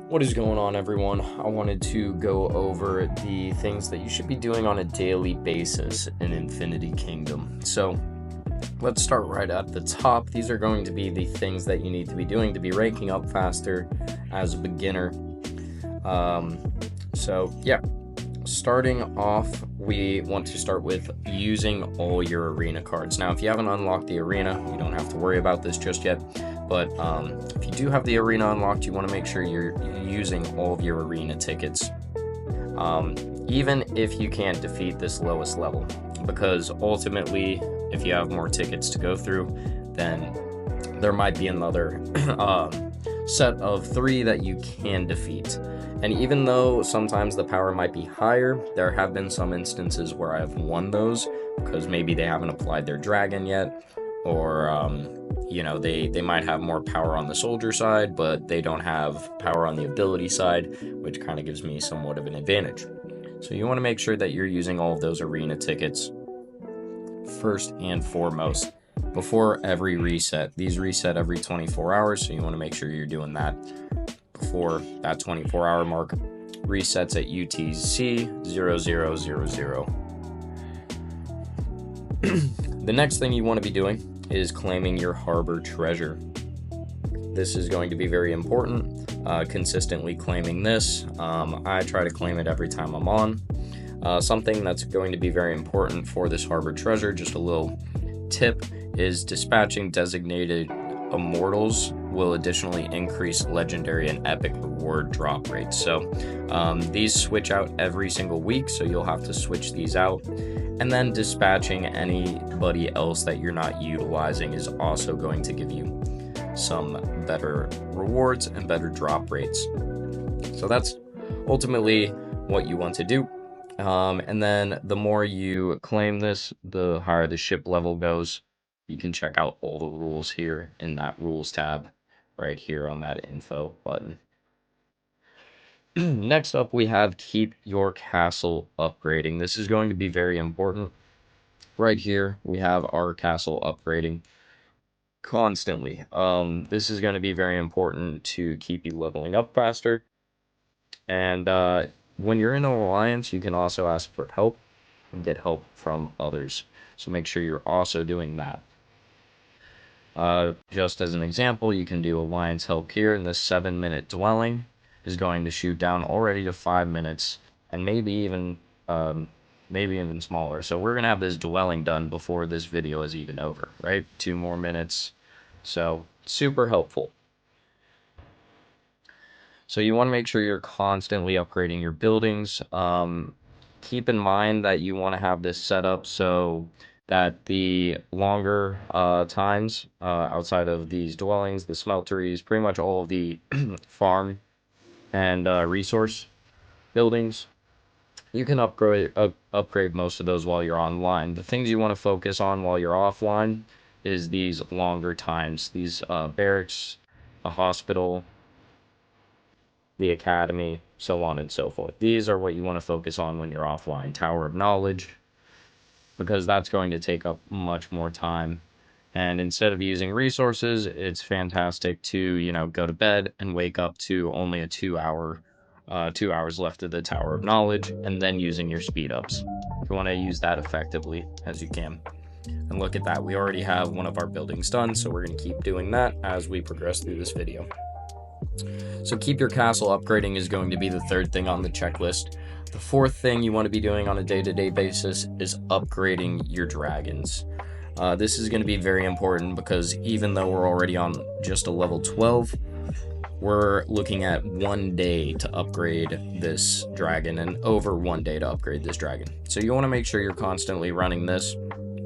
What is going on, everyone? I wanted to go over the things that you should be doing on a daily basis in Infinity Kingdom. So let's start right at the top. These are going to be the things that you need to be doing to be ranking up faster as a beginner. Starting off, we want to start with using all your arena cards. Now, if you haven't unlocked the arena, you don't have to worry about this just yet. But if you do have the arena unlocked, you want to make sure you're using all of your arena tickets. Even if you can't defeat this lowest level. Because ultimately, if you have more tickets to go through, then there might be another set of 3 that you can defeat. And even though sometimes the power might be higher, there have been some instances where I've won those because maybe they haven't applied their dragon yet, or they might have more power on the soldier side, but they don't have power on the ability side, which kind of gives me somewhat of an advantage. So you want to make sure that you're using all of those arena tickets first and foremost before every reset. These reset every 24 hours, so you want to make sure you're doing that before that 24-hour mark resets at UTC 0000. The next thing you want to be doing is claiming your harbor treasure. This is going to be very important, consistently claiming this. I try to claim it every time I'm on. Something that's going to be very important for this harbor treasure, just a little tip, is dispatching designated Immortals will additionally increase legendary and epic reward drop rates. So these switch out every single week, so you'll have to switch these out. And then dispatching anybody else that you're not utilizing is also going to give you some better rewards and better drop rates. So that's ultimately what you want to do. And then the more you claim this, the higher the ship level goes. You can check out all the rules here in that rules tab right here on that info button. Next up, we have keep your castle upgrading. This is going to be very important. Right here, we have our castle upgrading constantly. This is going to be very important to keep you leveling up faster. And when you're in an alliance, you can also ask for help and get help from others. So make sure you're also doing that. Just as an example, you can do alliance help here, and this 7-minute dwelling is going to shoot down already to 5 minutes, and maybe even smaller. So we're gonna have this dwelling done before this video is even over, right? 2 more minutes. So super helpful. So you want to make sure you're constantly upgrading your buildings. Keep in mind that you want to have this set up so that the longer times outside of these dwellings, the smelteries, pretty much all of the farm and resource buildings, you can upgrade most of those while you're online. The things you want to focus on while you're offline is these longer times, these barracks, a hospital, the academy, so on and so forth. These are what you want to focus on when you're offline. Tower of Knowledge, because that's going to take up much more time. And instead of using resources, it's fantastic to, go to bed and wake up to only a 2 hours left of the Tower of Knowledge, and then using your speed ups. You want to use that effectively as you can. And look at that, we already have one of our buildings done, so we're going to keep doing that as we progress through this video. So keep your castle upgrading is going to be the 3rd thing on the checklist. The 4th thing you want to be doing on a day-to-day basis is upgrading your dragons. This is going to be very important because even though we're already on just a level 12, we're looking at 1 day to upgrade this dragon and over 1 day to upgrade this dragon. So you want to make sure you're constantly running this.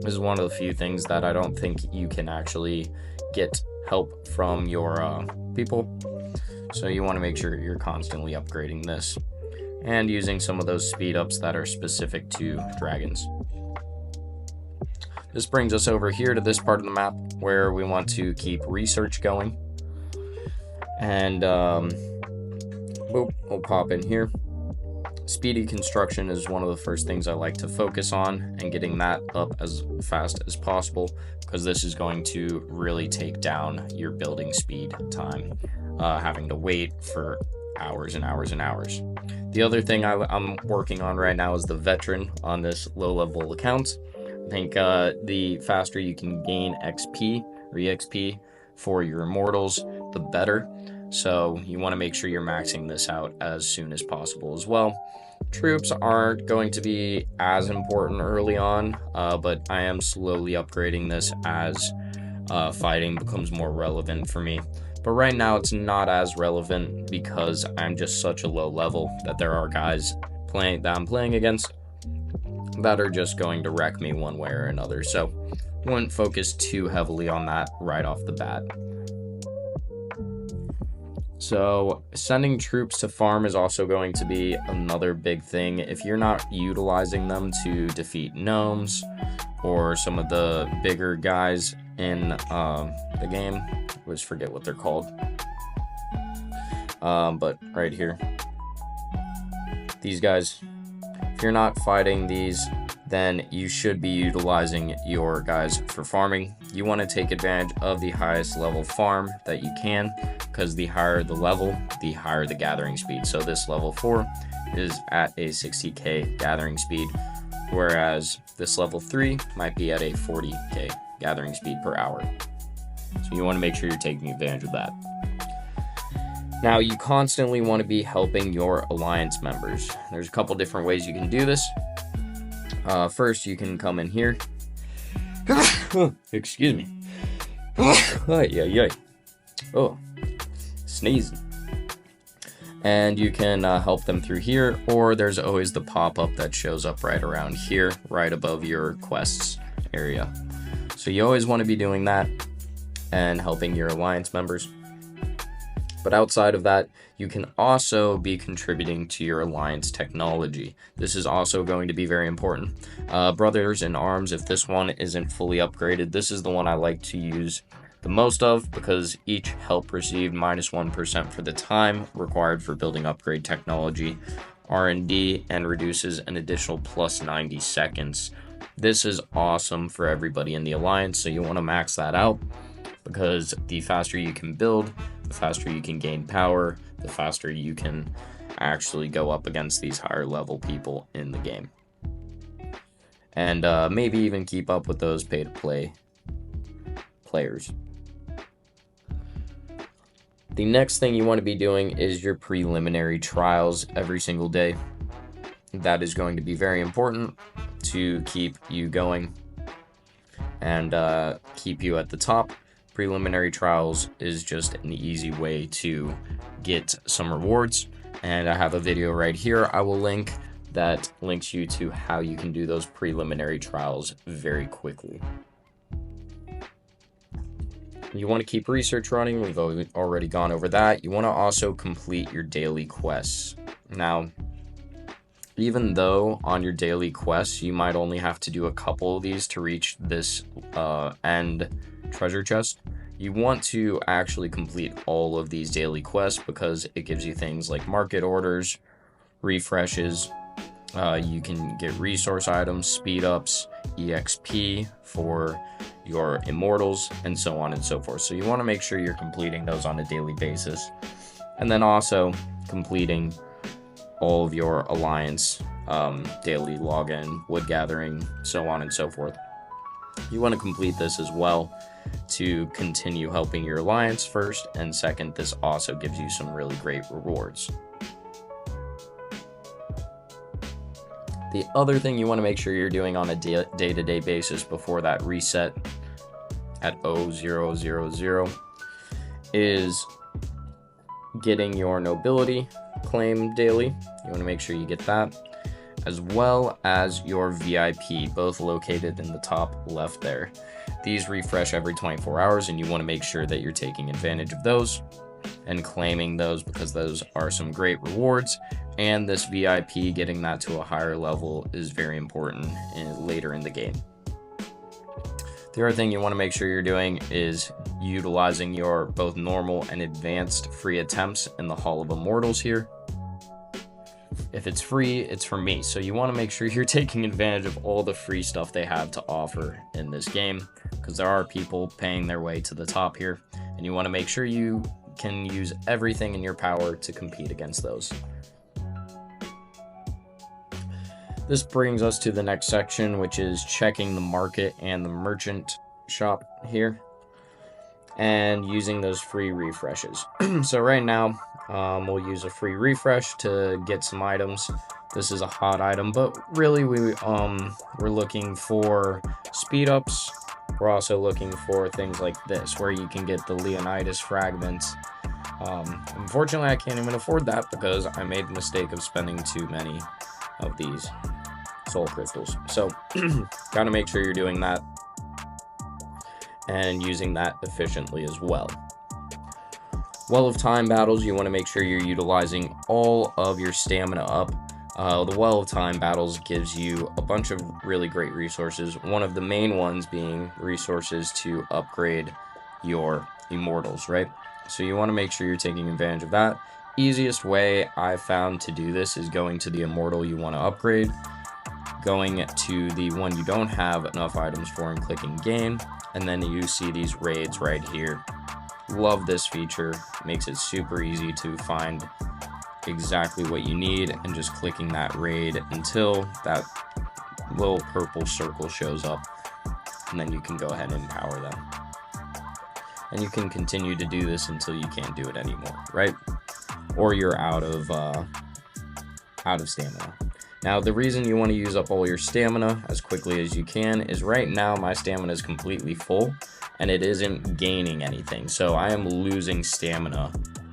This is one of the few things that I don't think you can actually get help from your people. So you want to make sure you're constantly upgrading this and using some of those speed ups that are specific to dragons. This brings us over here to this part of the map where we want to keep research going. And we'll pop in here. Speedy construction is one of the first things I like to focus on, and getting that up as fast as possible, because this is going to really take down your building speed time. Having to wait for hours and hours and hours. The other thing I'm working on right now is the veteran on this low level account. I think the faster you can gain XP or EXP for your Immortals, the better. So you want to make sure you're maxing this out as soon as possible as well. Troops aren't going to be as important early on, but I am slowly upgrading this as fighting becomes more relevant for me. But right now it's not as relevant because I'm just such a low level that there are guys that I'm playing against that are just going to wreck me one way or another. So I wouldn't focus too heavily on that right off the bat. So sending troops to farm is also going to be another big thing. If you're not utilizing them to defeat gnomes or some of the bigger guys in the game, I always forget what they're called, but right here, these guys, if you're not fighting these, then you should be utilizing your guys for farming. You want to take advantage of the highest level farm that you can, because the higher the level, the higher the gathering speed. So this level 4 is at a 60k gathering speed, whereas this level 3 might be at a 40k gathering speed per hour. So you want to make sure you're taking advantage of that. Now, you constantly want to be helping your alliance members. There's a couple different ways you can do this. First, you can come in here. Excuse me. Oh, sneezing. And you can help them through here, or there's always the pop-up that shows up right around here, right above your quests area. So you always want to be doing that and helping your alliance members. But outside of that, you can also be contributing to your alliance technology. This is also going to be very important. Brothers in Arms, if this one isn't fully upgraded, this is the one I like to use the most of, because each help received -1% for the time required for building upgrade technology R&D and reduces an additional plus 90 seconds. This is awesome for everybody in the alliance, so you want to max that out, because the faster you can build, the faster you can gain power, the faster you can actually go up against these higher level people in the game. And maybe even keep up with those pay-to-play players. The next thing you want to be doing is your preliminary trials every single day. That is going to be very important to keep you going and keep you at the top. Preliminary trials is just an easy way to get some rewards, and I have a video right here I will link that links you to how you can do those preliminary trials very quickly. You want to keep research running. We've already gone over that. You want to also complete your daily quests. Now, even though on your daily quests you might only have to do a couple of these to reach this end treasure chest, you want to actually complete all of these daily quests, because it gives you things like market orders, refreshes, you can get resource items, speed ups, EXP for your Immortals, and so on and so forth. So you want to make sure you're completing those on a daily basis, and then also completing all of your alliance daily login, wood gathering, so on and so forth. You want to complete this as well to continue helping your alliance first, and second, this also gives you some really great rewards. The other thing you want to make sure you're doing on a day-to-day basis before that reset at 0000 is getting your nobility claim daily. You want to make sure you get that, as well as your VIP, both located in the top left there. These refresh every 24 hours, and you want to make sure that you're taking advantage of those and claiming those, because those are some great rewards. And this VIP, getting that to a higher level, is very important later in the game. The other thing you want to make sure you're doing is utilizing your both normal and advanced free attempts in the Hall of Immortals here. If it's free, it's for me. So you want to make sure you're taking advantage of all the free stuff they have to offer in this game, because there are people paying their way to the top here, and you want to make sure you can use everything in your power to compete against those. This brings us to the next section, which is checking the market and the merchant shop here and using those free refreshes. So right now, we'll use a free refresh to get some items. This is a hot item, but really we're looking for speed ups. We're also looking for things like this, where you can get the Leonidas fragments. Unfortunately, I can't even afford that because I made the mistake of spending too many of these soul crystals. So gotta make sure you're doing that and using that efficiently as well. Well of Time battles, you want to make sure you're utilizing all of your stamina up. The Well of Time battles gives you a bunch of really great resources. One of the main ones being resources to upgrade your Immortals, right? So you want to make sure you're taking advantage of that. Easiest way I've found to do this is going to the Immortal you want to upgrade, going to the one you don't have enough items for and clicking Gain, and then you see these raids right here. Love this feature, makes it super easy to find exactly what you need and just clicking that raid until that little purple circle shows up, and then you can go ahead and empower them. And you can continue to do this until you can't do it anymore, right? Or you're out of stamina. Now, the reason you want to use up all your stamina as quickly as you can is right now my stamina is completely full and it isn't gaining anything. So I am losing stamina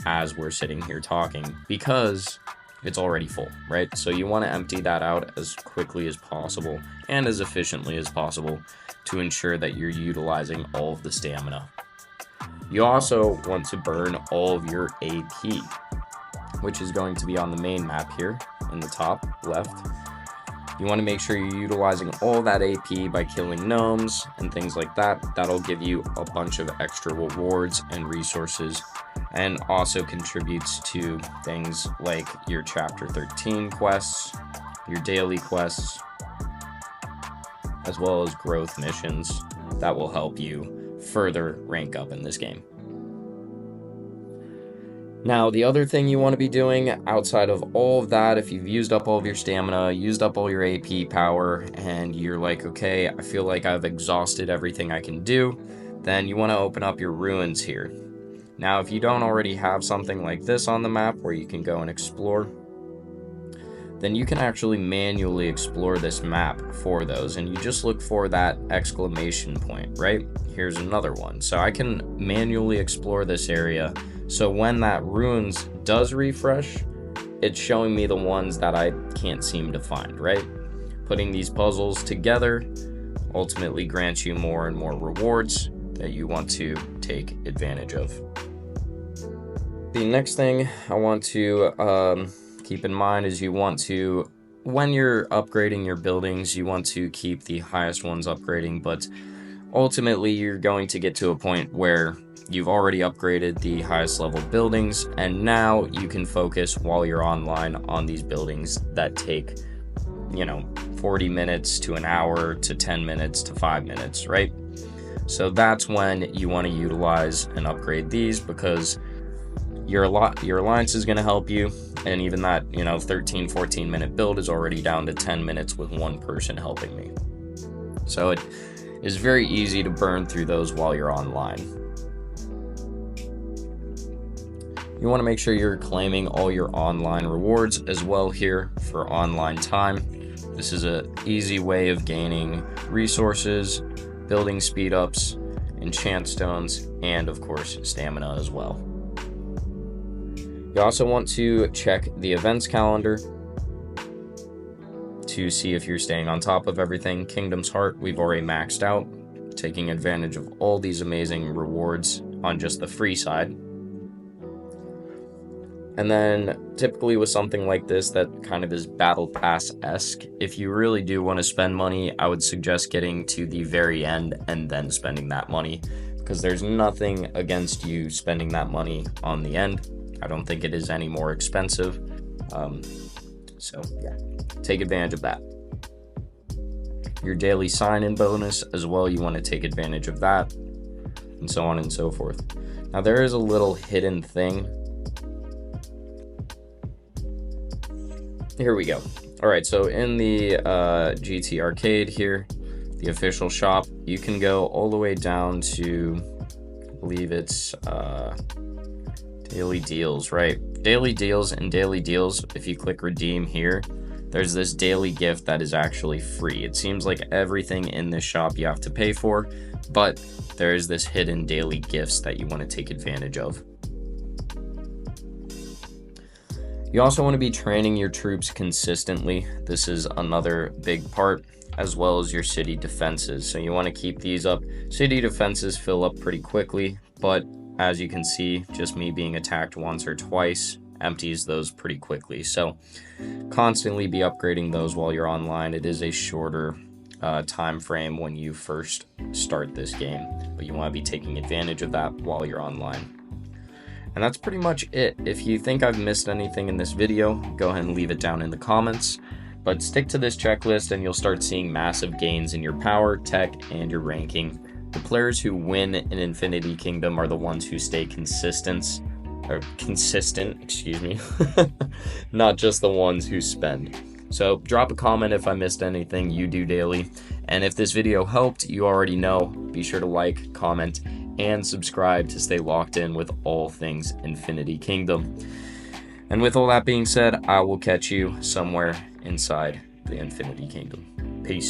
as we're sitting here talking because it's already full, right? So you want to empty that out as quickly as possible and as efficiently as possible to ensure that you're utilizing all of the stamina. You also want to burn all of your AP, which is going to be on the main map here in the top left. You want to make sure you're utilizing all that AP by killing gnomes and things like that. That'll give you a bunch of extra rewards and resources, and also contributes to things like your chapter 13 quests, your daily quests, as well as growth missions that will help you further rank up in this game. Now, the other thing you want to be doing outside of all of that, if you've used up all of your stamina, used up all your AP power, and you're like, okay, I feel like I've exhausted everything I can do, then you want to open up your ruins here. Now, if you don't already have something like this on the map where you can go and explore, then you can actually manually explore this map for those, and you just look for that exclamation point, right? Here's another one. So I can manually explore this area. So when that ruins does refresh, it's showing me the ones that I can't seem to find, right? Putting these puzzles together ultimately grants you more and more rewards that you want to take advantage of. The next thing I want to keep in mind is you want to, when you're upgrading your buildings, you want to keep the highest ones upgrading, but ultimately you're going to get to a point where you've already upgraded the highest level buildings, and now you can focus while you're online on these buildings that take, 40 minutes to an hour to 10 minutes to 5 minutes, right? So that's when you want to utilize and upgrade these, because your alliance is going to help you, and even that 13-14 minute build is already down to 10 minutes with one person helping me. So it is very easy to burn through those while you're online. You want to make sure you're claiming all your online rewards as well here for online time. This is an easy way of gaining resources, building speed ups, enchant stones, and of course stamina as well. You also want to check the events calendar to see if you're staying on top of everything. Kingdom's Heart, we've already maxed out, taking advantage of all these amazing rewards on just the free side. And then typically with something like this that kind of is battle pass-esque, if you really do want to spend money, I would suggest getting to the very end and then spending that money, because there's nothing against you spending that money on the end. I don't think it is any more expensive. So yeah, take advantage of that. Your daily sign-in bonus as well, you want to take advantage of that. and so on and so forth. Now there is a little hidden thing. Here we go. All right, so in the GT Arcade here, the official shop, you can go all the way down to, I believe it's daily deals, right? Daily deals and daily deals, if you click redeem here, there's this daily gift that is actually free. It seems like everything in this shop you have to pay for, but there is this hidden daily gifts that you want to take advantage of. You also want to be training your troops consistently. This is another big part, as well as your city defenses. So you want to keep these up. City defenses fill up pretty quickly, but as you can see, just me being attacked once or twice empties those pretty quickly. So constantly be upgrading those while you're online. It is a shorter time frame when you first start this game, but you want to be taking advantage of that while you're online. And that's pretty much it. If you think I've missed anything in this video, go ahead and leave it down in the comments. But stick to this checklist and you'll start seeing massive gains in your power, tech, and your ranking. The players who win in Infinity Kingdom are the ones who stay consistent, not just the ones who spend. So drop a comment if I missed anything you do daily. And if this video helped, you already know, be sure to like, comment, and subscribe to stay locked in with all things Infinity Kingdom. And with all that being said, I will catch you somewhere inside the Infinity Kingdom. Peace.